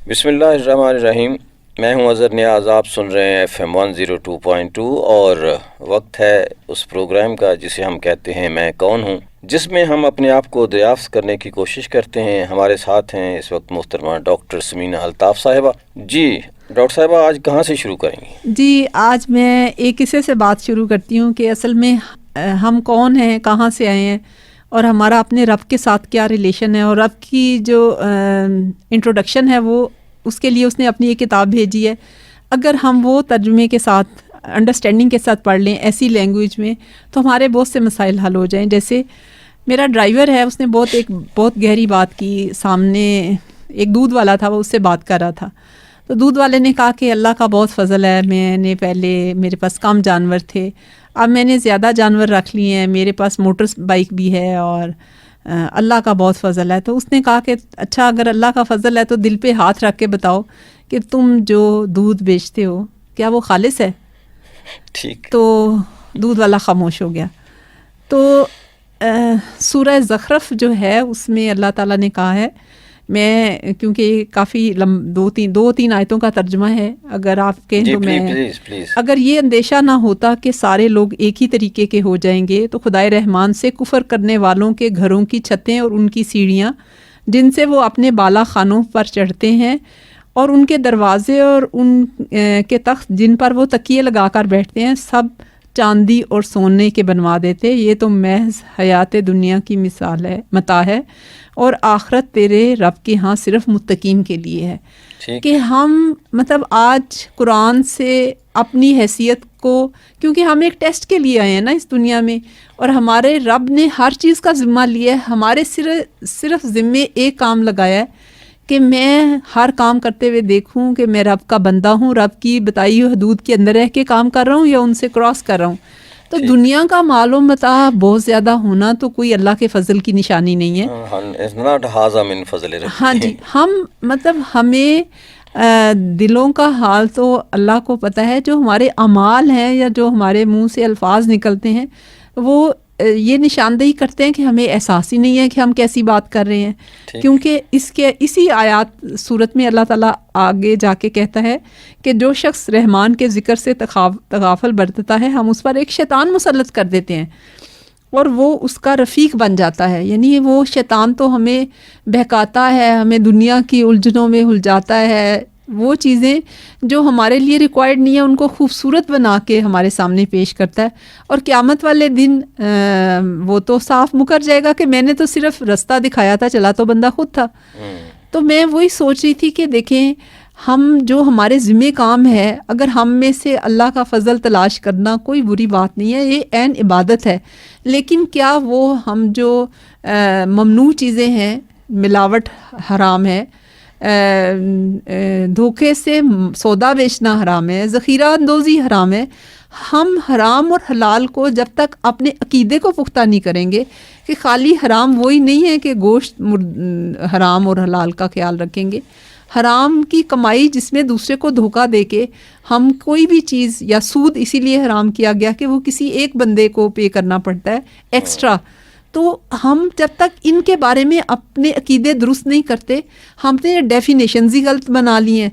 بسم اللہ الرحمن الرحیم. میں ہوں اظہر نیاز. آپ سن رہے ہیں FM 102.2 اور وقت ہے اس پروگرام کا جسے ہم کہتے ہیں میں کون ہوں، جس میں ہم اپنے آپ کو دریافت کرنے کی کوشش کرتے ہیں. ہمارے ساتھ ہیں اس وقت محترمہ ڈاکٹر سمینہ الطاف صاحبہ. جی ڈاکٹر صاحبہ، آج کہاں سے شروع کریں گے؟ جی آج میں ایک قصے سے بات شروع کرتی ہوں کہ اصل میں ہم کون ہیں، کہاں سے آئے ہیں اور ہمارا اپنے رب کے ساتھ کیا ریلیشن ہے. اور رب کی جو انٹروڈکشن ہے وہ اس کے لیے اس نے اپنی ایک کتاب بھیجی ہے. اگر ہم وہ ترجمے کے ساتھ انڈرسٹینڈنگ کے ساتھ پڑھ لیں ایسی لینگویج میں تو ہمارے بہت سے مسائل حل ہو جائیں. جیسے میرا ڈرائیور ہے، اس نے بہت گہری بات کی. سامنے ایک دودھ والا تھا، وہ اس سے بات کر رہا تھا. تو دودھ والے نے کہا کہ اللہ کا بہت فضل ہے، میں نے پہلے میرے پاس کم جانور تھے، اب میں نے زیادہ جانور رکھ لیے ہیں، میرے پاس موٹر بائک بھی ہے اور اللہ کا بہت فضل ہے. تو اس نے کہا کہ اچھا اگر اللہ کا فضل ہے تو دل پہ ہاتھ رکھ کے بتاؤ کہ تم جو دودھ بیچتے ہو کیا وہ خالص ہے؟ ٹھیک. تو دودھ والا خاموش ہو گیا. تو سورہ زخرف جو ہے اس میں اللہ تعالیٰ نے کہا ہے، میں کیونکہ یہ کافی دو تین آیتوں کا ترجمہ ہے، اگر آپ کہیں تو میں پلیز. اگر یہ اندیشہ نہ ہوتا کہ سارے لوگ ایک ہی طریقے کے ہو جائیں گے تو خدائے رحمان سے کفر کرنے والوں کے گھروں کی چھتیں اور ان کی سیڑھیاں جن سے وہ اپنے بالا خانوں پر چڑھتے ہیں اور ان کے دروازے اور ان کے تخت جن پر وہ تکیے لگا کر بیٹھتے ہیں سب چاندی اور سونے کے بنوا دیتے. یہ تو محض حیات دنیا کی مثال ہے، متاع ہے، اور آخرت تیرے رب کے ہاں صرف متقین کے لیے ہے. کہ ہم مطلب آج قرآن سے اپنی حیثیت کو، کیونکہ ہم ایک ٹیسٹ کے لیے آئے ہیں نا اس دنیا میں، اور ہمارے رب نے ہر چیز کا ذمہ لیا ہے. ہمارے صرف ذمے ایک کام لگایا ہے کہ میں ہر کام کرتے ہوئے دیکھوں کہ میں رب کا بندہ ہوں، رب کی بتائی ہوئی حدود کے اندر رہ کے کام کر رہا ہوں یا ان سے کراس کر رہا ہوں. تو دنیا کا مال و متاع بہت زیادہ ہونا تو کوئی اللہ کے فضل کی نشانی نہیں ہے. ہاں جی، ہم مطلب ہمیں دلوں کا حال تو اللہ کو پتہ ہے. جو ہمارے اعمال ہیں یا جو ہمارے منہ سے الفاظ نکلتے ہیں وہ یہ نشاندہی کرتے ہیں کہ ہمیں احساس ہی نہیں ہے کہ ہم کیسی بات کر رہے ہیں. کیونکہ اسی آیات صورت میں اللہ تعالیٰ آگے جا کے کہتا ہے کہ جو شخص رحمان کے ذکر سے تغافل برتتا ہے ہم اس پر ایک شیطان مسلط کر دیتے ہیں اور وہ اس کا رفیق بن جاتا ہے. یعنی وہ شیطان تو ہمیں بہکاتا ہے، ہمیں دنیا کی الجھنوں میں الجھاتا ہے، وہ چیزیں جو ہمارے لیے ریکوائرڈ نہیں ہیں ان کو خوبصورت بنا کے ہمارے سامنے پیش کرتا ہے. اور قیامت والے دن وہ تو صاف مکر جائے گا کہ میں نے تو صرف رستہ دکھایا تھا، چلا تو بندہ خود تھا. تو میں وہی سوچ رہی تھی کہ دیکھیں ہم جو ہمارے ذمہ کام ہے، اگر ہم میں سے اللہ کا فضل تلاش کرنا کوئی بری بات نہیں ہے، یہ عین عبادت ہے. لیکن کیا وہ ہم جو ممنوع چیزیں ہیں، ملاوٹ حرام ہے، دھوکے سے سودا بیچنا حرام ہے، ذخیرہ اندوزی حرام ہے. ہم حرام اور حلال کو جب تک اپنے عقیدے کو پختہ نہیں کریں گے کہ خالی حرام وہی نہیں ہے کہ گوشت حرام اور حلال کا خیال رکھیں گے. حرام کی کمائی جس میں دوسرے کو دھوکہ دے کے ہم کوئی بھی چیز، یا سود اسی لیے حرام کیا گیا کہ وہ کسی ایک بندے کو پے کرنا پڑتا ہے ایکسٹرا. تو ہم جب تک ان کے بارے میں اپنے عقیدے درست نہیں کرتے، ہم نے ڈیفینیشنز ہی غلط بنا لی ہیں.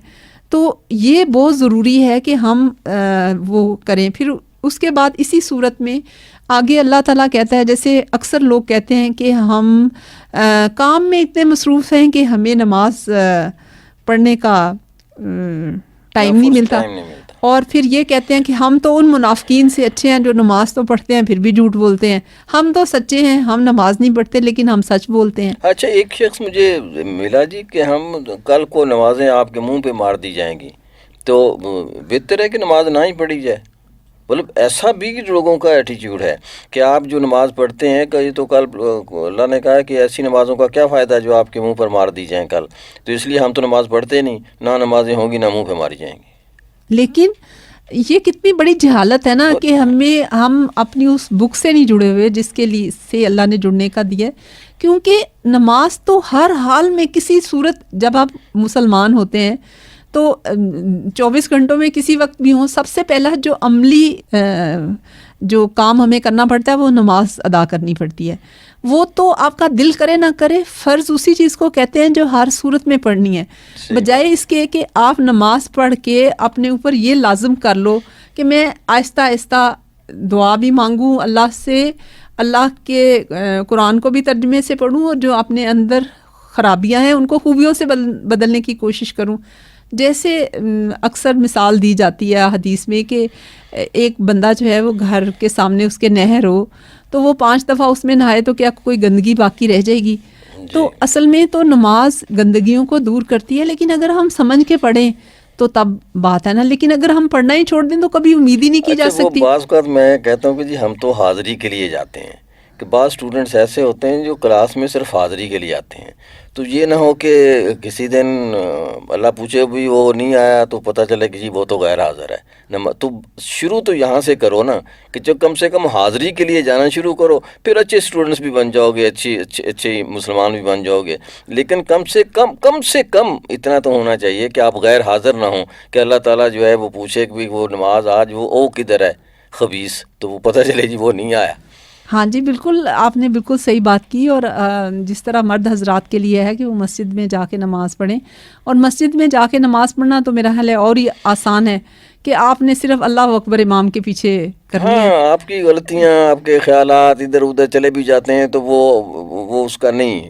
تو یہ بہت ضروری ہے کہ ہم وہ کریں. پھر اس کے بعد اسی صورت میں آگے اللہ تعالیٰ کہتا ہے، جیسے اکثر لوگ کہتے ہیں کہ ہم کام میں اتنے مصروف ہیں کہ ہمیں نماز پڑھنے کا ٹائم نہیں ملتا. اور پھر یہ کہتے ہیں کہ ہم تو ان منافقین سے اچھے ہیں جو نماز تو پڑھتے ہیں پھر بھی جھوٹ بولتے ہیں. ہم تو سچے ہیں، ہم نماز نہیں پڑھتے لیکن ہم سچ بولتے ہیں. اچھا، ایک شخص مجھے ملا جی کہ ہم کل کو نمازیں آپ کے منہ پہ مار دی جائیں گی تو بہتر ہے کہ نماز نہ ہی پڑھی جائے. مطلب ایسا بھی لوگوں کا ایٹیچیوڈ ہے کہ آپ جو نماز پڑھتے ہیں کہ تو کل اللہ نے کہا کہ ایسی نمازوں کا کیا فائدہ ہے جو آپ کے منہ پر مار دی جائیں کل، تو اس لیے ہم تو نماز پڑھتے نہیں، نہ نمازیں ہوں گی نہ منہ پہ ماری جائیں گی. لیکن یہ کتنی بڑی جہالت ہے نا کہ ہم اپنی اس بک سے نہیں جڑے ہوئے جس کے لیے سے اللہ نے جڑنے کا دیا ہے. کیونکہ نماز تو ہر حال میں کسی صورت، جب آپ مسلمان ہوتے ہیں تو 24 گھنٹوں میں کسی وقت بھی ہوں، سب سے پہلا جو عملی جو کام ہمیں کرنا پڑتا ہے وہ نماز ادا کرنی پڑتی ہے. وہ تو آپ کا دل کرے نہ کرے فرض اسی چیز کو کہتے ہیں جو ہر صورت میں پڑھنی ہے. بجائے اس کے کہ آپ نماز پڑھ کے اپنے اوپر یہ لازم کر لو کہ میں آہستہ آہستہ دعا بھی مانگوں اللہ سے, اللہ کے قرآن کو بھی ترجمے سے پڑھوں, اور جو اپنے اندر خرابیاں ہیں ان کو خوبیوں سے بدلنے کی کوشش کروں. جیسے اکثر مثال دی جاتی ہے حدیث میں کہ ایک بندہ جو ہے وہ گھر کے سامنے اس کے نہر ہو تو وہ 5 دفعہ اس میں نہائے تو کیا کوئی گندگی باقی رہ جائے گی؟ تو اصل میں تو نماز گندگیوں کو دور کرتی ہے, لیکن اگر ہم سمجھ کے پڑھیں تو تب بات ہے نا, لیکن اگر ہم پڑھنا ہی چھوڑ دیں تو کبھی امید ہی نہیں کی جا سکتی. بعض اوقات میں کہتا ہوں کہ جی ہم تو حاضری کے لیے جاتے ہیں, کہ بعض اسٹوڈنٹس ایسے ہوتے ہیں جو کلاس میں صرف حاضری کے لیے آتے ہیں. تو یہ نہ ہو کہ کسی دن اللہ پوچھے بھی وہ نہیں آیا تو پتہ چلے کہ جی وہ تو غیر حاضر ہے. تو شروع تو یہاں سے کرو نا, کہ جو کم سے کم حاضری کے لیے جانا شروع کرو, پھر اچھے اسٹوڈنٹس بھی بن جاؤ گے, اچھے مسلمان بھی بن جاؤ گے. لیکن کم سے کم اتنا تو ہونا چاہیے کہ آپ غیر حاضر نہ ہوں, کہ اللہ تعالیٰ جو ہے وہ پوچھے کہ وہ نماز آج وہ کدھر ہے خبیث, تو وہ پتہ چلے جی وہ نہیں آیا. ہاں جی بالکل, آپ نے بالکل صحیح بات کی. اور جس طرح مرد حضرات کے لیے ہے کہ وہ مسجد میں جا کے نماز پڑھیں, اور مسجد میں جا کے نماز پڑھنا تو میرا خیال ہے اور ہی آسان ہے کہ آپ نے صرف اللہ اکبر امام کے پیچھے کرنی ہے. ہاں, آپ کی غلطیاں, آپ کے خیالات ادھر ادھر چلے بھی جاتے ہیں تو وہ اس کا نہیں,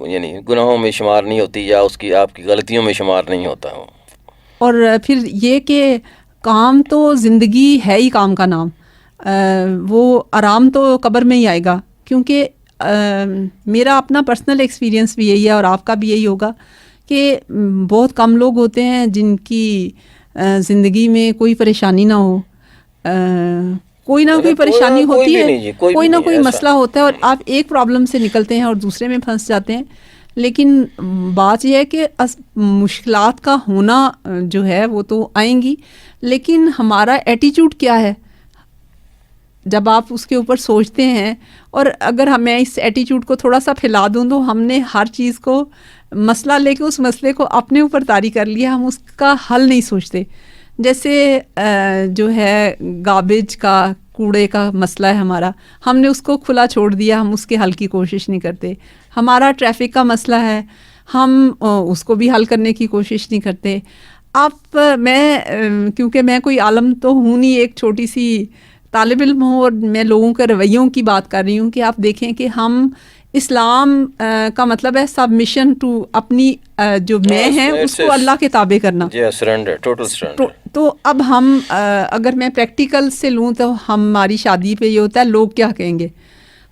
یعنی گناہوں میں شمار نہیں ہوتی, یا اس کی آپ کی غلطیوں میں شمار نہیں ہوتا. اور پھر یہ کہ کام تو زندگی ہے ہی کام کا نام, وہ آرام تو قبر میں ہی آئے گا. کیونکہ میرا اپنا پرسنل ایکسپیرینس بھی یہی ہے اور آپ کا بھی یہی ہوگا کہ بہت کم لوگ ہوتے ہیں جن کی زندگی میں کوئی پریشانی نہ ہو. کوئی نہ کوئی پریشانی ہوتی ہے, کوئی نہ کوئی مسئلہ ہوتا ہے, اور آپ ایک پرابلم سے نکلتے ہیں اور دوسرے میں پھنس جاتے ہیں. لیکن بات یہ ہے کہ مشکلات کا ہونا جو ہے وہ تو آئیں گی, لیکن ہمارا ایٹیچیوڈ کیا ہے جب آپ اس کے اوپر سوچتے ہیں. اور اگر میں اس ایٹیچیوڈ کو تھوڑا سا پھیلا دوں تو ہم نے ہر چیز کو مسئلہ لے کے اس مسئلے کو اپنے اوپر طاری کر لیا, ہم اس کا حل نہیں سوچتے. جیسے جو ہے گاربیج کا, کوڑے کا مسئلہ ہے ہمارا, ہم نے اس کو کھلا چھوڑ دیا, ہم اس کے حل کی کوشش نہیں کرتے. ہمارا ٹریفک کا مسئلہ ہے, ہم اس کو بھی حل کرنے کی کوشش نہیں کرتے. کیونکہ میں کوئی عالم تو ہوں نہیں, ایک چھوٹی سی طالب علم ہوں, اور میں لوگوں کے رویوں کی بات کر رہی ہوں کہ آپ دیکھیں کہ ہم اسلام کا مطلب ہے سبمیشن ٹو, اپنی جو میں ہیں اس کو اللہ کے تابع کرنا. تو اب ہم اگر میں پریکٹیکل سے لوں تو ہماری شادی پہ یہ ہوتا ہے لوگ کیا کہیں گے,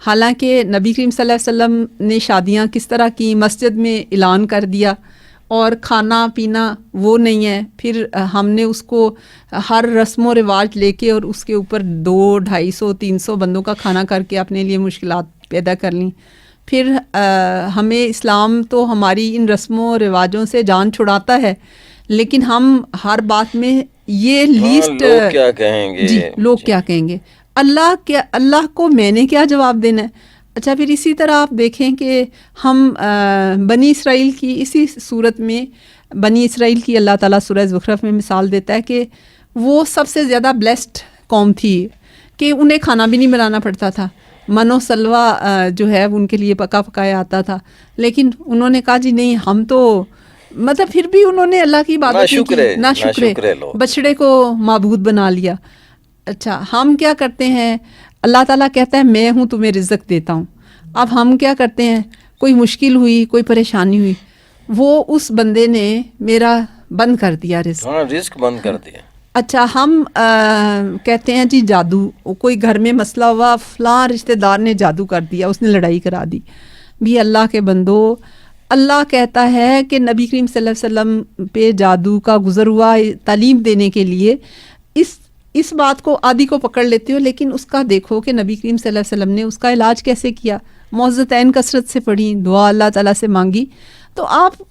حالانکہ نبی کریم صلی اللہ علیہ وسلم نے شادیاں کس طرح کی, مسجد میں اعلان کر دیا, اور کھانا پینا وہ نہیں ہے. پھر ہم نے اس کو ہر رسم و رواج لے کے اور اس کے اوپر 200, 250, 300 بندوں کا کھانا کر کے اپنے لیے مشکلات پیدا کر لیں. پھر ہمیں اسلام تو ہماری ان رسم و رواجوں سے جان چھڑاتا ہے, لیکن ہم ہر بات میں یہ لیسٹ لوگ کیا کہیں گے, جی لوگ کیا کہیں گے, اللہ کو میں نے کیا جواب دینا ہے. اچھا, پھر اسی طرح آپ دیکھیں کہ ہم بنی اسرائیل کی اسی صورت میں, بنی اسرائیل کی اللہ تعالیٰ سورہ زخرف میں مثال دیتا ہے کہ وہ سب سے زیادہ بلیسڈ قوم تھی کہ انہیں کھانا بھی نہیں بنانا پڑتا تھا, من و سلوہ جو ہے ان کے لیے پکا پکایا آتا تھا. لیکن انہوں نے کہا جی نہیں, ہم تو مطلب پھر بھی انہوں نے اللہ کی عبادت نہیں کی, نہ شکرے, بچڑے کو معبود بنا لیا. اچھا, ہم کیا کرتے ہیں, اللہ تعالیٰ کہتا ہے میں ہوں تمہیں رزق دیتا ہوں. اب ہم کیا کرتے ہیں, کوئی مشکل ہوئی, کوئی پریشانی ہوئی, وہ اس بندے نے میرا بند کر دیا رزق بند کر دیا. اچھا, ہم کہتے ہیں جی جادو, کوئی گھر میں مسئلہ ہوا, فلاں رشتہ دار نے جادو کر دیا, اس نے لڑائی کرا دی. بھی اللہ کے بندو, اللہ کہتا ہے کہ نبی کریم صلی اللہ علیہ وسلم پہ جادو کا گزر ہوا تعلیم دینے کے لیے. اس بات کو آدھی کو پکڑ لیتے ہو, لیکن اس کا دیکھو کہ نبی کریم صلی اللہ علیہ وسلم نے اس کا علاج کیسے کیا, معوذتین کثرت سے پڑھی, دعا اللہ تعالیٰ سے مانگی. تو آپ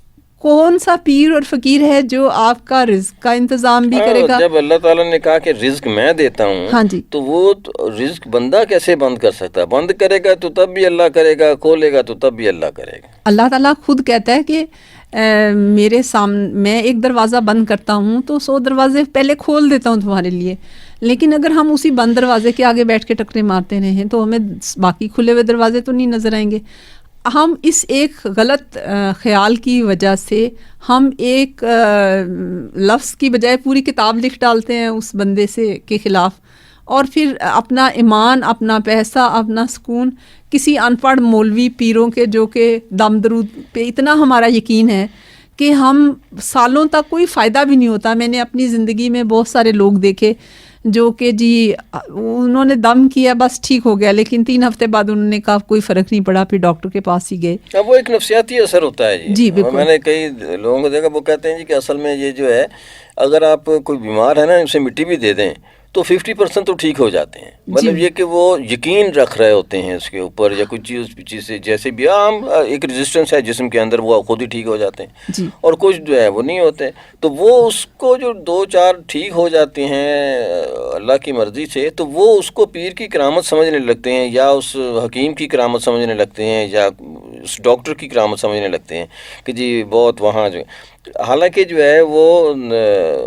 کون سا پیر اور فقیر ہے جو آپ کا رزق کا انتظام بھی کرے گا؟ جب اللہ تعالیٰ نے کہا کہ رزق میں دیتا ہوں, ہاں جی, تو وہ رزق بندہ کیسے بند کر سکتا ہے؟ بند کرے گا تو تب بھی اللہ کرے گا, کھولے گا تو تب بھی اللہ کرے گا. اللہ تعالیٰ خود کہتا ہے کہ میرے سامنے میں ایک دروازہ بند کرتا ہوں تو 100 دروازے پہلے کھول دیتا ہوں تمہارے لیے، لیکن اگر ہم اسی بند دروازے کے آگے بیٹھ کے ٹکرے مارتے رہے ہیں تو ہمیں باقی کھلے ہوئے دروازے تو نہیں نظر آئیں گے۔ ہم اس ایک غلط خیال کی وجہ سے ہم ایک لفظ کی بجائے پوری کتاب لکھ ڈالتے ہیں اس بندے سے کے خلاف، اور پھر اپنا ایمان، اپنا پیسہ، اپنا سکون کسی ان پڑھ مولوی پیروں کے جو کہ دم درود پہ اتنا ہمارا یقین ہے کہ ہم سالوں تک کوئی فائدہ بھی نہیں ہوتا۔ میں نے اپنی زندگی میں بہت سارے لوگ دیکھے جو کہ جی انہوں نے دم کیا بس ٹھیک ہو گیا، لیکن 3 ہفتے بعد انہوں نے کہا کوئی فرق نہیں پڑا، پھر ڈاکٹر کے پاس ہی گئے۔ اب وہ ایک نفسیاتی اثر ہوتا ہے جی بالکل۔ میں نے کئی لوگوں کو دیکھا، وہ کہتے ہیں جی کہ اصل میں یہ جو ہے اگر آپ کوئی بیمار ہے نا اسے مٹی بھی دے دیں تو 50% تو ٹھیک ہو جاتے ہیں، مطلب یہ کہ وہ یقین رکھ رہے ہوتے ہیں اس کے اوپر یا کچھ چیز سے، جیسے بھی عام ایک ریزسٹنس ہے جسم کے اندر، وہ خود ہی ٹھیک ہو جاتے ہیں جی۔ اور کچھ جو ہے وہ نہیں ہوتے، تو وہ اس کو جو 2-4 ٹھیک ہو جاتے ہیں اللہ کی مرضی سے، تو وہ اس کو پیر کی کرامت سمجھنے لگتے ہیں یا اس حکیم کی کرامت سمجھنے لگتے ہیں یا اس ڈاکٹر کی کرامت سمجھنے لگتے ہیں کہ جی بہت وہاں جو، حالانکہ جو ہے وہ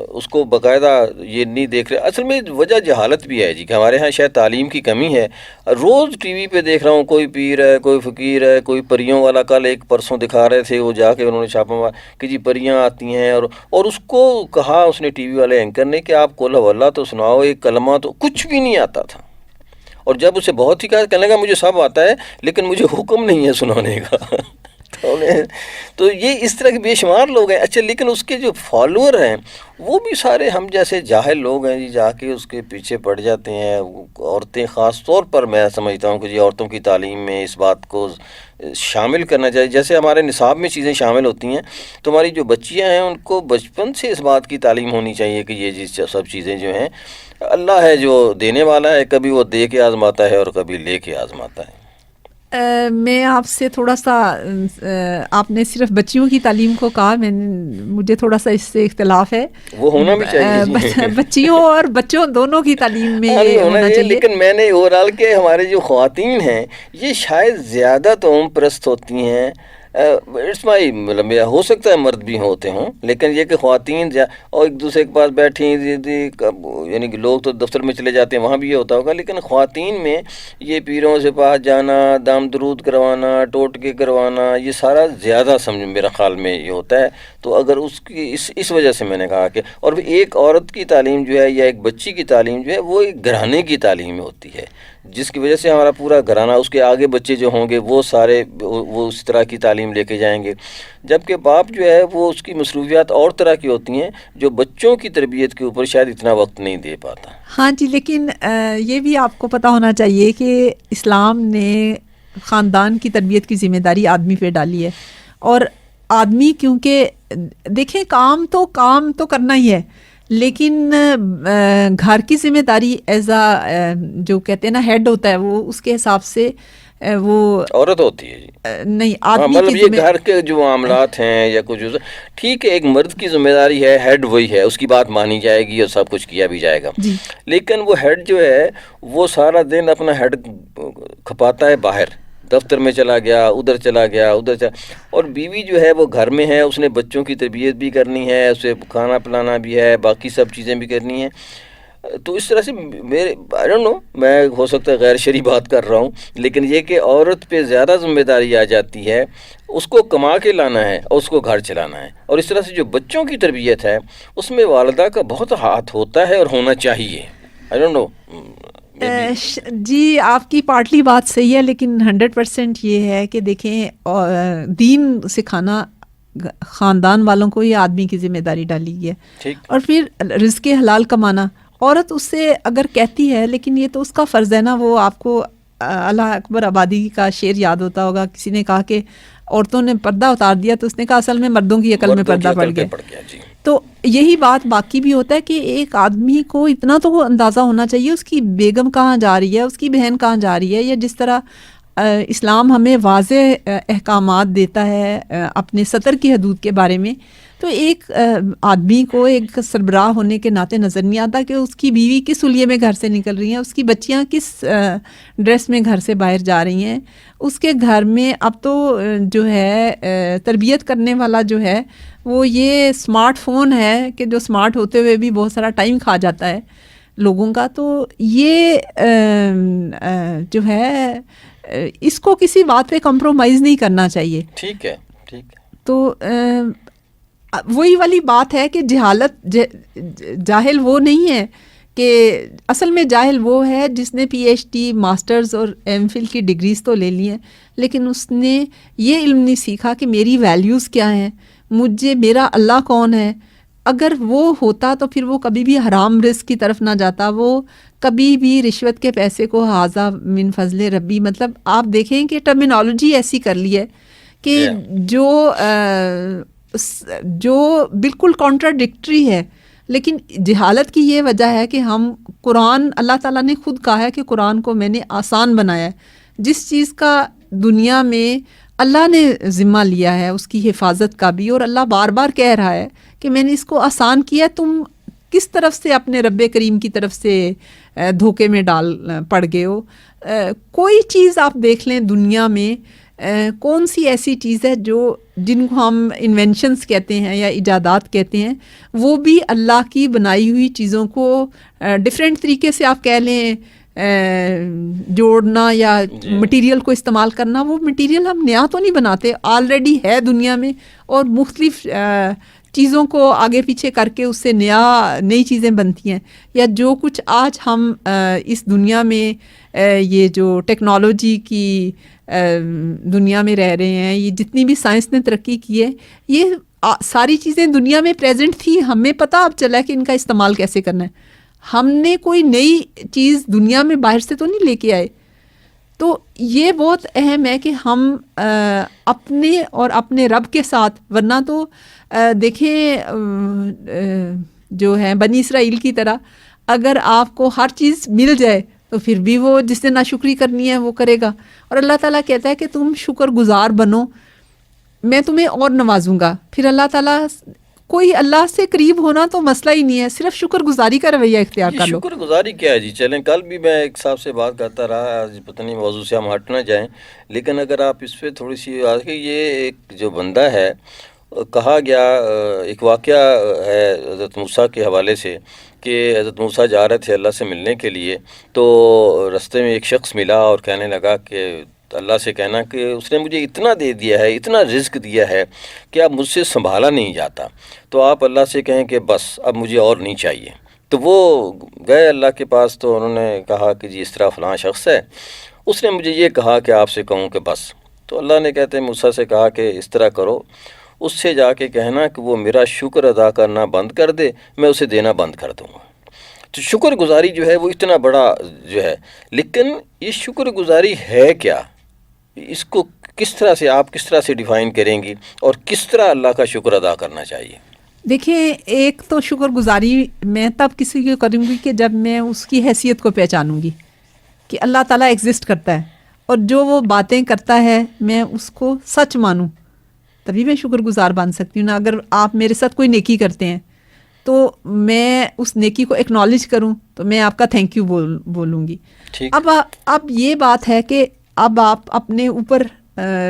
اس کو باقاعدہ یہ نہیں دیکھ رہے۔ اصل میں وجہ جہالت بھی ہے جی کہ ہمارے ہاں شاید تعلیم کی کمی ہے۔ روز ٹی وی پہ دیکھ رہا ہوں کوئی پیر ہے، کوئی فقیر ہے، کوئی پریوں والا، کل ایک پرسوں دکھا رہے تھے وہ جا کے انہوں نے چھاپا مارا کہ جی پریاں آتی ہیں، اور اس کو کہا اس نے ٹی وی والے اینکر نے کہ آپ قل هو اللہ تو سناؤ، ایک کلمہ تو کچھ بھی نہیں آتا تھا، اور جب اسے بہت ہی کہا کہنے لگا مجھے سب آتا ہے لیکن مجھے حکم نہیں ہے سنانے کا۔ تو یہ اس طرح کے بے شمار لوگ ہیں۔ اچھا لیکن اس کے جو فالوور ہیں وہ بھی سارے ہم جیسے جاہل لوگ ہیں جی، جا کے اس کے پیچھے پڑ جاتے ہیں۔ عورتیں خاص طور پر میں سمجھتا ہوں کہ جی عورتوں کی تعلیم میں اس بات کو شامل کرنا چاہیے، جیسے ہمارے نصاب میں چیزیں شامل ہوتی ہیں تو ہماری جو بچیاں ہیں ان کو بچپن سے اس بات کی تعلیم ہونی چاہیے کہ یہ سب چیزیں جو ہیں اللہ ہے جو دینے والا ہے، کبھی وہ دے کے آزماتا ہے اور کبھی لے کے آزماتا ہے۔ میں آپ سے تھوڑا سا، آپ نے صرف بچیوں کی تعلیم کو کہا، مجھے تھوڑا سا اس سے اختلاف ہے، وہ ہونا بھی چاہیے بچیوں اور بچوں دونوں کی تعلیم میں یہ ہونا چاہیے۔ لیکن میں نے اوورال کہ ہمارے جو خواتین ہیں یہ شاید زیادہ توہم پرست ہوتی ہیں، اٹس مائی مطلب ہو سکتا ہے مرد بھی ہوتے ہوں، لیکن یہ کہ خواتین اور ایک دوسرے کے پاس بیٹھی، یعنی کہ لوگ تو دفتر میں چلے جاتے ہیں وہاں بھی یہ ہوتا ہوگا، لیکن خواتین میں یہ پیروں سے پاس جانا، دام درود کروانا، ٹوٹکے کروانا، یہ سارا زیادہ سمجھ میرا خیال میں یہ ہوتا ہے۔ تو اگر اس کی اس وجہ سے میں نے کہا کہ، اور ایک عورت کی تعلیم جو ہے یا ایک بچی کی تعلیم جو ہے وہ ایک گھرانے کی تعلیم ہوتی ہے، جس کی وجہ سے ہمارا پورا گھرانہ، اس کے آگے بچے جو ہوں گے وہ سارے وہ اس طرح کی تعلیم لے کے جائیں گے، جبکہ باپ جو ہے وہ اس کی مصروفیات اور طرح کی ہوتی ہیں جو بچوں کی تربیت کے اوپر شاید اتنا وقت نہیں دے پاتا۔ ہاں جی، لیکن یہ بھی آپ کو پتہ ہونا چاہیے کہ اسلام نے خاندان کی تربیت کی ذمہ داری آدمی پہ ڈالی ہے، اور آدمی کیونکہ دیکھیں کام تو کرنا ہی ہے، لیکن گھر کی ذمہ داری ایز اے جو کہتے ہیں نا ہیڈ ہوتا ہے، وہ اس کے حساب سے وہ عورت ہوتی ہے جی، نہیں آدمی مطلب کی یہ گھر کے جو معاملات ہیں یا کچھ ٹھیک ہے، ایک مرد کی ذمہ داری ہے، ہیڈ وہی ہے، اس کی بات مانی جائے گی اور سب کچھ کیا بھی جائے گا جی، لیکن وہ ہیڈ جو ہے وہ سارا دن اپنا ہیڈ کھپاتا ہے باہر، دفتر میں چلا گیا، ادھر چلا گیا، ادھر چلا، اور بیوی جو ہے وہ گھر میں ہے، اس نے بچوں کی تربیت بھی کرنی ہے، اسے کھانا پلانا بھی ہے، باقی سب چیزیں بھی کرنی ہیں۔ تو اس طرح سے میرے آئی ڈونٹ نو، میں ہو سکتا ہے غیر شرعی بات کر رہا ہوں، لیکن یہ کہ عورت پہ زیادہ ذمہ داری آ جاتی ہے، اس کو کما کے لانا ہے اور اس کو گھر چلانا ہے، اور اس طرح سے جو بچوں کی تربیت ہے اس میں والدہ کا بہت ہاتھ ہوتا ہے اور ہونا چاہیے۔ آئی ڈونٹ نو جی، آپ کی پارٹلی بات صحیح ہے، لیکن 100% یہ ہے کہ دیکھیں دین سکھانا خاندان والوں کو یہ آدمی کی ذمہ داری ڈالی گئی ہے، اور پھر رزق حلال کمانا عورت اس سے اگر کہتی ہے، لیکن یہ تو اس کا فرض ہے نا۔ وہ آپ کو اللہ اکبر آبادی کا شعر یاد ہوتا ہوگا، کسی نے کہا کہ عورتوں نے پردہ اتار دیا تو اس نے کہا اصل میں مردوں کی عقل میں پردہ پڑ گیا۔ تو یہی بات باقی بھی ہوتا ہے کہ ایک آدمی کو اتنا تو اندازہ ہونا چاہیے اس کی بیگم کہاں جا رہی ہے، اس کی بہن کہاں جا رہی ہے، یا جس طرح اسلام ہمیں واضح احکامات دیتا ہے اپنے سطر کی حدود کے بارے میں، تو ایک آدمی کو ایک سربراہ ہونے کے ناطے نظر نہیں آتا کہ اس کی بیوی کس حلیے میں گھر سے نکل رہی ہیں، اس کی بچیاں کس ڈریس میں گھر سے باہر جا رہی ہیں، اس کے گھر میں اب تو جو ہے تربیت کرنے والا جو ہے وہ یہ اسمارٹ فون ہے کہ جو اسمارٹ ہوتے ہوئے بھی بہت سارا ٹائم کھا جاتا ہے لوگوں کا. تو یہ جو ہے اس کو کسی بات پہ کمپرومائز نہیں کرنا چاہیے. ٹھیک ہے، ٹھیک ہے. تو وہی والی بات ہے کہ جہالت جاہل وہ نہیں ہے کہ اصل میں جاہل وہ ہے جس نے پی ایچ ڈی ماسٹرز اور ایم فل کی ڈگریز تو لے لی ہیں لیکن اس نے یہ علم نہیں سیکھا کہ میری ویلیوز کیا ہیں، مجھے میرا اللہ کون ہے. اگر وہ ہوتا تو پھر وہ کبھی بھی حرام رزق کی طرف نہ جاتا، وہ کبھی بھی رشوت کے پیسے کو حاذا من فضل ربی، مطلب آپ دیکھیں کہ ٹرمینالوجی ایسی کر لی ہے کہ جو بالکل کانٹراڈکٹری ہے. لیکن جہالت کی یہ وجہ ہے کہ ہم قرآن، اللہ تعالیٰ نے خود کہا ہے کہ قرآن کو میں نے آسان بنایا ہے. جس چیز کا دنیا میں اللہ نے ذمہ لیا ہے اس کی حفاظت کا بھی، اور اللہ بار بار کہہ رہا ہے کہ میں نے اس کو آسان کیا، تم کس طرف سے اپنے رب کریم کی طرف سے دھوکے میں ڈال پڑ گئے ہو. کوئی چیز آپ دیکھ لیں دنیا میں، کون سی ایسی چیز ہے جن کو ہم انوینشنز کہتے ہیں یا ایجادات کہتے ہیں، وہ بھی اللہ کی بنائی ہوئی چیزوں کو ڈفرینٹ طریقے سے آپ کہہ لیں جوڑنا یا مٹیریل کو استعمال کرنا. وہ مٹیریل ہم نیا تو نہیں بناتے، آلریڈی ہے دنیا میں، اور مختلف چیزوں کو آگے پیچھے کر کے اس سے نئی چیزیں بنتی ہیں. یا جو کچھ آج ہم اس دنیا میں یہ جو ٹیکنالوجی کی دنیا میں رہ رہے ہیں، یہ جتنی بھی سائنس نے ترقی کی ہے، یہ ساری چیزیں دنیا میں پریزنٹ تھی، ہمیں پتہ اب چلا کہ ان کا استعمال کیسے کرنا ہے. ہم نے کوئی نئی چیز دنیا میں باہر سے تو نہیں لے کے آئے. تو یہ بہت اہم ہے کہ ہم اپنے اور اپنے رب کے ساتھ، ورنہ تو دیکھیں جو ہے بنی اسرائیل کی طرح اگر آپ کو ہر چیز مل جائے تو پھر بھی وہ جس نے ناشکری کرنی ہے وہ کرے گا. اور اللہ تعالیٰ کہتا ہے کہ تم شکر گزار بنو، میں تمہیں اور نوازوں گا. پھر اللہ تعالیٰ، کوئی اللہ سے قریب ہونا تو مسئلہ ہی نہیں ہے، صرف شکر گزاری کا رویہ اختیار کر لو. شکر گزاری کیا ہے جی؟ چلیں، کل بھی میں ایک صاحب سے بات کرتا رہا، آج پتہ نہیں موضوع سے ہم ہٹ نہ جائیں، لیکن اگر آپ اس پہ تھوڑی سی کہ یہ ایک جو بندہ ہے، کہا گیا ایک واقعہ ہے حضرت موسیٰ کے حوالے سے کہ حضرت موسیٰ جا رہے تھے اللہ سے ملنے کے لیے، تو رستے میں ایک شخص ملا اور کہنے لگا کہ اللہ سے کہنا کہ اس نے مجھے اتنا دے دیا ہے، اتنا رزق دیا ہے کہ اب مجھ سے سنبھالا نہیں جاتا، تو آپ اللہ سے کہیں کہ بس اب مجھے اور نہیں چاہیے. تو وہ گئے اللہ کے پاس، تو انہوں نے کہا کہ جی اس طرح فلاں شخص ہے، اس نے مجھے یہ کہا کہ آپ سے کہوں کہ بس. تو اللہ نے کہتے ہیں موسیٰ سے کہا کہ اس طرح کرو، اس سے جا کے کہنا کہ وہ میرا شکر ادا کرنا بند کر دے، میں اسے دینا بند کر دوں گا. تو شکر گزاری جو ہے وہ اتنا بڑا جو ہے، لیکن یہ شکر گزاری ہے کیا؟ اس کو کس طرح سے آپ کس طرح سے ڈیفائن کریں گی، اور کس طرح اللہ کا شکر ادا کرنا چاہیے؟ دیکھیں، ایک تو شکر گزاری میں تب کسی کو کروں گی کہ جب میں اس کی حیثیت کو پہچانوں گی کہ اللہ تعالیٰ ایگزسٹ کرتا ہے، اور جو وہ باتیں کرتا ہے میں اس کو سچ مانوں، تبھی میں شکر گزار بن سکتی ہوں نا. اگر آپ میرے ساتھ کوئی نیکی کرتے ہیں تو میں اس نیکی کو ایکنالج کروں تو میں آپ کا تھینک یو بولوں گی. اب یہ بات ہے کہ اب آپ اپنے اوپر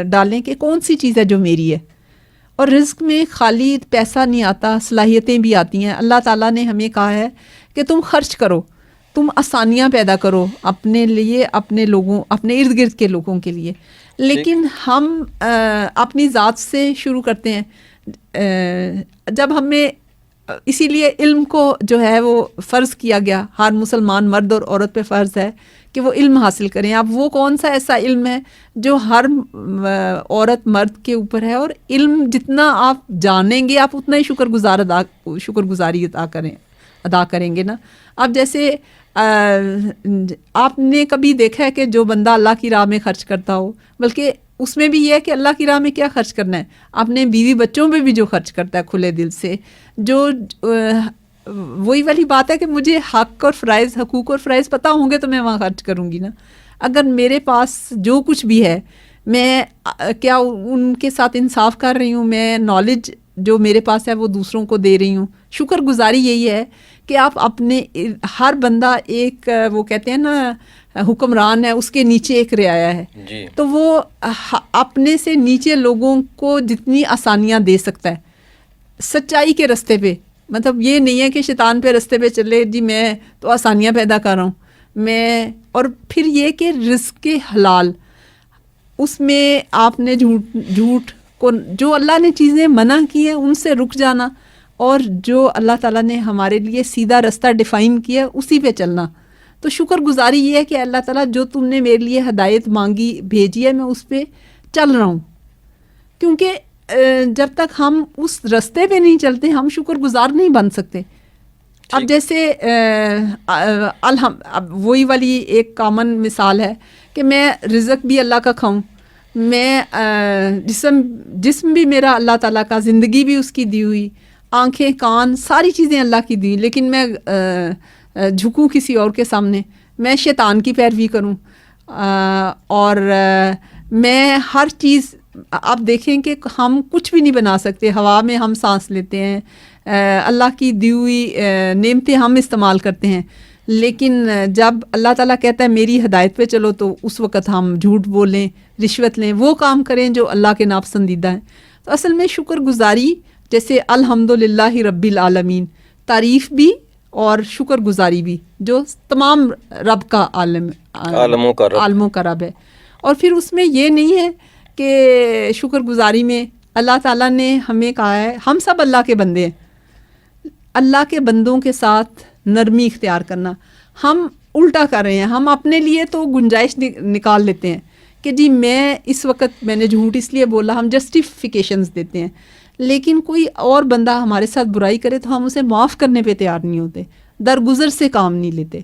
ڈالیں کہ کون سی چیز ہے جو میری ہے. اور رزق میں خالی پیسہ نہیں آتا، صلاحیتیں بھی آتی ہیں. اللہ تعالیٰ نے ہمیں کہا ہے کہ تم خرچ کرو، تم آسانیاں پیدا کرو اپنے لیے، اپنے لوگوں، اپنے ارد گرد کے لوگوں کے لیے. لیکن ہم اپنی ذات سے شروع کرتے ہیں. جب ہمیں اسی لیے علم کو جو ہے وہ فرض کیا گیا، ہر مسلمان مرد اور عورت پہ فرض ہے کہ وہ علم حاصل کریں. اب وہ کون سا ایسا علم ہے جو ہر عورت مرد کے اوپر ہے؟ اور علم جتنا آپ جانیں گے آپ اتنا ہی شکر گزاری ادا کریں گے نا. اب جیسے آپ نے کبھی دیکھا ہے کہ جو بندہ اللہ کی راہ میں خرچ کرتا ہو، بلکہ اس میں بھی یہ ہے کہ اللہ کی راہ میں کیا خرچ کرنا ہے، اپنے بیوی بچوں پہ بھی جو خرچ کرتا ہے کھلے دل سے، جو وہی والی بات ہے کہ مجھے حقوق اور فرائض پتہ ہوں گے تو میں وہاں خرچ کروں گی نا. اگر میرے پاس جو کچھ بھی ہے، میں کیا ان کے ساتھ انصاف کر رہی ہوں، میں نالج جو میرے پاس ہے وہ دوسروں کو دے رہی ہوں. شکر گزاری یہی ہے کہ آپ اپنے ہر بندہ ایک وہ کہتے ہیں نا حکمران ہے, اس کے نیچے ایک رعایا ہے, جی تو وہ اپنے سے نیچے لوگوں کو جتنی آسانیاں دے سکتا ہے سچائی کے رستے پہ. مطلب یہ نہیں ہے کہ شیطان پہ رستے پہ چلے جی میں تو آسانیاں پیدا کر رہا ہوں میں. اور پھر یہ کہ رزق کے حلال, اس میں آپ نے جھوٹ کو, جو اللہ نے چیزیں منع کی ہیں ان سے رک جانا, اور جو اللہ تعالیٰ نے ہمارے لیے سیدھا رستہ ڈیفائن کیا اسی پہ چلنا. تو شکر گزاری یہ ہے کہ اللہ تعالیٰ جو تم نے میرے لیے ہدایت مانگی بھیجی ہے میں اس پہ چل رہا ہوں. کیونکہ جب تک ہم اس رستے پہ نہیں چلتے ہم شکر گزار نہیں بن سکتے. اب جیسے اب وہی والی ایک کامن مثال ہے کہ میں رزق بھی اللہ کا کھاؤں, میں جسم بھی میرا اللہ تعالیٰ کا, زندگی بھی اس کی دی ہوئی, آنکھیں کان ساری چیزیں اللہ کی دی, لیکن میں جھکوں کسی اور کے سامنے, میں شیطان کی پیروی کروں, اور میں ہر چیز, آپ دیکھیں کہ ہم کچھ بھی نہیں بنا سکتے, ہوا میں ہم سانس لیتے ہیں, اللہ کی دی ہوئی نعمتیں ہم استعمال کرتے ہیں, لیکن جب اللہ تعالیٰ کہتا ہے میری ہدایت پہ چلو تو اس وقت ہم جھوٹ بولیں, رشوت لیں, وہ کام کریں جو اللہ کے ناپسندیدہ ہیں. تو اصل میں شکر گزاری جیسے الحمدللہ رب العالمین, تعریف بھی اور شکر گزاری بھی, جو تمام رب کا عالموں کا رب ہے. اور پھر اس میں یہ نہیں ہے کہ شکر گزاری میں اللہ تعالیٰ نے ہمیں کہا ہے ہم سب اللہ کے بندے ہیں, اللہ کے بندوں کے ساتھ نرمی اختیار کرنا. ہم الٹا کر رہے ہیں, ہم اپنے لیے تو گنجائش نکال لیتے ہیں کہ جی میں اس وقت میں نے جھوٹ اس لیے بولا, ہم جسٹیفیکیشنز دیتے ہیں, لیکن کوئی اور بندہ ہمارے ساتھ برائی کرے تو ہم اسے معاف کرنے پہ تیار نہیں ہوتے, درگزر سے کام نہیں لیتے,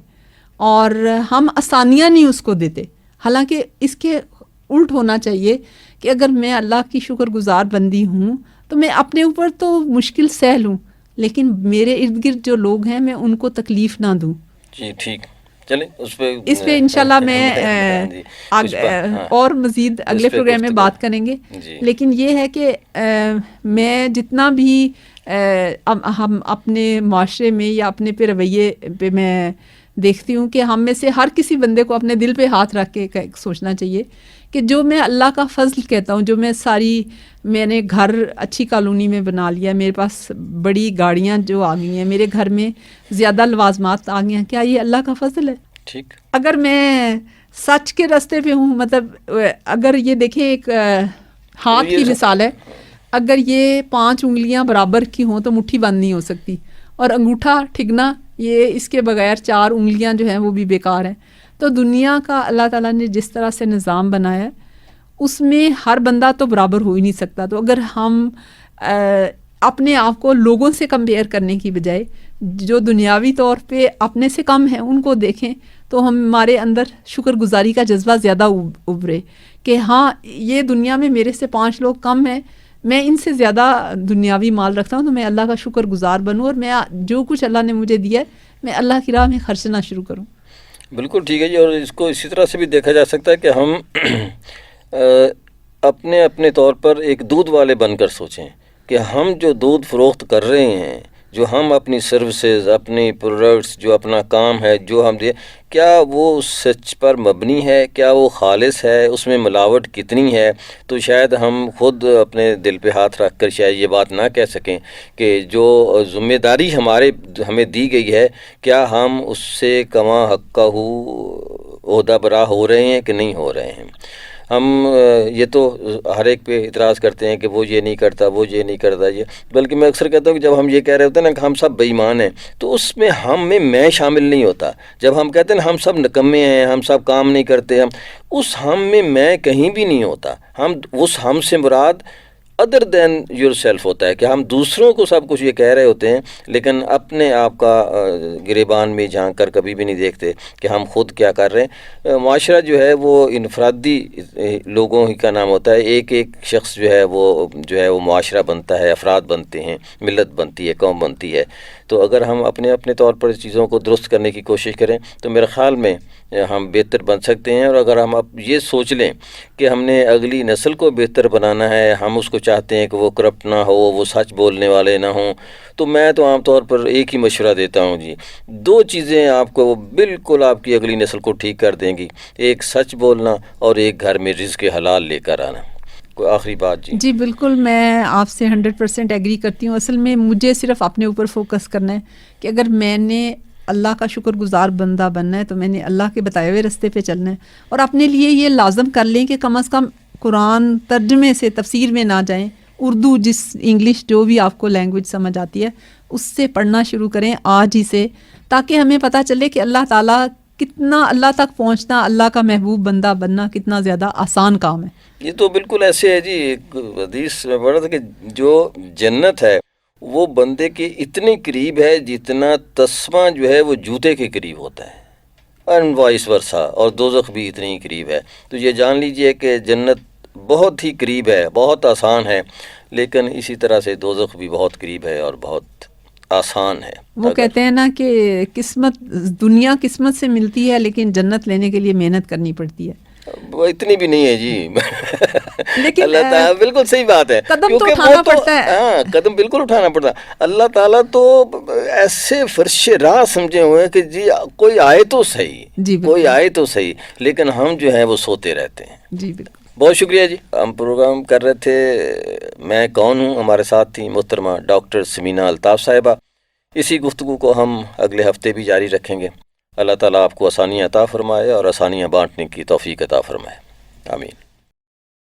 اور ہم آسانیاں نہیں اس کو دیتے. حالانکہ اس کے الٹ ہونا چاہیے کہ اگر میں اللہ کی شکر گزار بندی ہوں تو میں اپنے اوپر تو مشکل سہ لوں, لیکن میرے ارد گرد جو لوگ ہیں میں ان کو تکلیف نہ دوں. جی ٹھیک, چلیں اس پہ انشاءاللہ میں اور مزید اگلے پروگرام میں بات کریں گے. لیکن یہ ہے کہ میں جتنا بھی ہم اپنے معاشرے میں یا اپنے پہ رویے پہ میں دیکھتی ہوں کہ ہم میں سے ہر کسی بندے کو اپنے دل پہ ہاتھ رکھ کے سوچنا چاہیے کہ جو میں اللہ کا فضل کہتا ہوں, جو میں نے گھر اچھی کالونی میں بنا لیا, میرے پاس بڑی گاڑیاں جو آ گئی ہیں, میرے گھر میں زیادہ لوازمات آ گئی ہیں, کیا یہ اللہ کا فضل ہے؟ ٹھیک. اگر میں سچ کے راستے پہ ہوں, مطلب اگر یہ دیکھیں ایک ہاتھ کی مثال ہے, اگر یہ 5 انگلیاں برابر کی ہوں تو مٹھی بند نہیں ہو سکتی, اور انگوٹھا ٹھگنا یہ اس کے بغیر 4 انگلیاں جو ہیں وہ بھی بیکار ہیں. تو دنیا کا اللہ تعالیٰ نے جس طرح سے نظام بنایا ہے اس میں ہر بندہ تو برابر ہو ہی نہیں سکتا. تو اگر ہم اپنے آپ کو لوگوں سے کمپیئر کرنے کی بجائے جو دنیاوی طور پہ اپنے سے کم ہیں ان کو دیکھیں تو ہمارے اندر شکر گزاری کا جذبہ زیادہ ابھرے کہ ہاں یہ دنیا میں میرے سے 5 لوگ کم ہیں, میں ان سے زیادہ دنیاوی مال رکھتا ہوں, تو میں اللہ کا شکر گزار بنوں, اور میں جو کچھ اللہ نے مجھے دیا ہے میں اللہ کی راہ میں خرچنا شروع کروں. بالکل ٹھیک ہے جی. اور اس کو اسی طرح سے بھی دیکھا جا سکتا ہے کہ ہم اپنے طور پر ایک دودھ والے بن کر سوچیں کہ ہم جو دودھ فروخت کر رہے ہیں, جو ہم اپنی سروسز, اپنی پروڈکٹس, جو اپنا کام ہے جو ہم کیا وہ سچ پر مبنی ہے, کیا وہ خالص ہے, اس میں ملاوٹ کتنی ہے؟ تو شاید ہم خود اپنے دل پہ ہاتھ رکھ کر شاید یہ بات نہ کہہ سکیں کہ جو ذمہ داری ہمیں دی گئی ہے کیا ہم اس سے کما حق کا عہدہ برا ہو رہے ہیں کہ نہیں ہو رہے ہیں. ہم یہ تو ہر ایک پہ اعتراض کرتے ہیں کہ وہ یہ نہیں کرتا, وہ یہ نہیں کرتا, یہ بلکہ میں اکثر کہتا ہوں کہ جب ہم یہ کہہ رہے ہوتے ہیں نا کہ ہم سب بے ایمان ہیں, تو اس میں ہم میں شامل نہیں ہوتا. جب ہم کہتے ہیں نا ہم سب نکمے ہیں, ہم سب کام نہیں کرتے, اس ہم میں کہیں بھی نہیں ہوتا. اس ہم سے مراد ادر دین یور سیلف ہوتا ہے کہ ہم دوسروں کو سب کچھ یہ کہہ رہے ہوتے ہیں لیکن اپنے آپ کا گریبان میں جھانک کر کبھی بھی نہیں دیکھتے کہ ہم خود کیا کر رہے ہیں. معاشرہ جو ہے وہ انفرادی لوگوں ہی کا نام ہوتا ہے. ایک شخص جو ہے وہ معاشرہ بنتا ہے, افراد بنتے ہیں, ملت بنتی ہے, قوم بنتی ہے. تو اگر ہم اپنے طور پر چیزوں کو درست کرنے کی کوشش کریں تو میرے خیال میں ہم بہتر بن سکتے ہیں. اور اگر ہم اب یہ سوچ لیں کہ ہم نے اگلی نسل کو بہتر بنانا ہے, ہم اس کو چاہتے ہیں کہ وہ کرپٹ نہ ہو، وہ سچ بولنے والے نہ ہوں، تو میں تو عام طور پر ایک ہی مشورہ دیتا ہوں جی، 2 چیزیں آپ کو وہ بالکل آپ کی اگلی نسل کو ٹھیک کر دیں گی، ایک سچ بولنا اور ایک گھر میں رزق حلال لے کر آنا۔ کوئی آخری بات جی؟ جی بالکل، میں آپ سے 100% ایگری کرتی ہوں۔ اصل میں مجھے صرف اپنے اوپر فوکس کرنا ہے کہ اگر میں نے اللہ کا شکر گزار بندہ بننا ہے تو میں نے اللہ کے بتائے ہوئے راستے پہ چلنا ہے، اور اپنے لیے یہ لازم کر لیں کہ کم از کم قرآن ترجمے سے تفسیر میں نہ جائیں، اردو انگلش جو بھی آپ کو لینگویج سمجھ آتی ہے اس سے پڑھنا شروع کریں آج ہی سے، تاکہ ہمیں پتہ چلے کہ اللہ تعالیٰ کتنا، اللہ تک پہنچنا، اللہ کا محبوب بندہ بننا کتنا زیادہ آسان کام ہے۔ یہ تو بالکل ایسے ہے جی، ایک حدیث میں پڑھا تھا کہ جو جنت ہے وہ بندے کے اتنی قریب ہے جتنا تسمہ جو ہے وہ جوتے کے قریب ہوتا ہے، اینڈ وائس ورسا، اور دوزخ بھی اتنی ہی قریب ہے۔ تو یہ جان لیجئے کہ جنت بہت ہی قریب ہے، بہت آسان ہے، لیکن اسی طرح سے دوزخ بھی بہت قریب ہے اور بہت آسان ہے۔ وہ کہتے ہیں نا کہ قسمت، دنیا قسمت سے ملتی ہے لیکن جنت لینے کے لیے محنت کرنی پڑتی ہے۔ وہ اتنی بھی نہیں ہے جی، لیکن اللہ تعالیٰ بالکل صحیح بات ہے، قدم تو اٹھانا پڑتا ہے۔ ہاں قدم بالکل اٹھانا پڑتا ہے۔ اللہ تعالیٰ تو ایسے فرش راہ سمجھے ہوئے ہیں کہ جی کوئی آئے تو صحیح، جی کوئی آئے تو صحیح، لیکن ہم جو ہیں وہ سوتے رہتے ہیں۔ جی بالکل۔ بہت شکریہ جی، ہم پروگرام کر رہے تھے میں کون ہوں، ہمارے ساتھ تھی محترمہ ڈاکٹر سمینہ الطاف صاحبہ۔ اسی گفتگو کو ہم اگلے ہفتے بھی جاری رکھیں گے۔ اللہ تعالیٰ آپ کو آسانیاں عطا فرمائے اور آسانیاں بانٹنے کی توفیق عطا فرمائے، آمین۔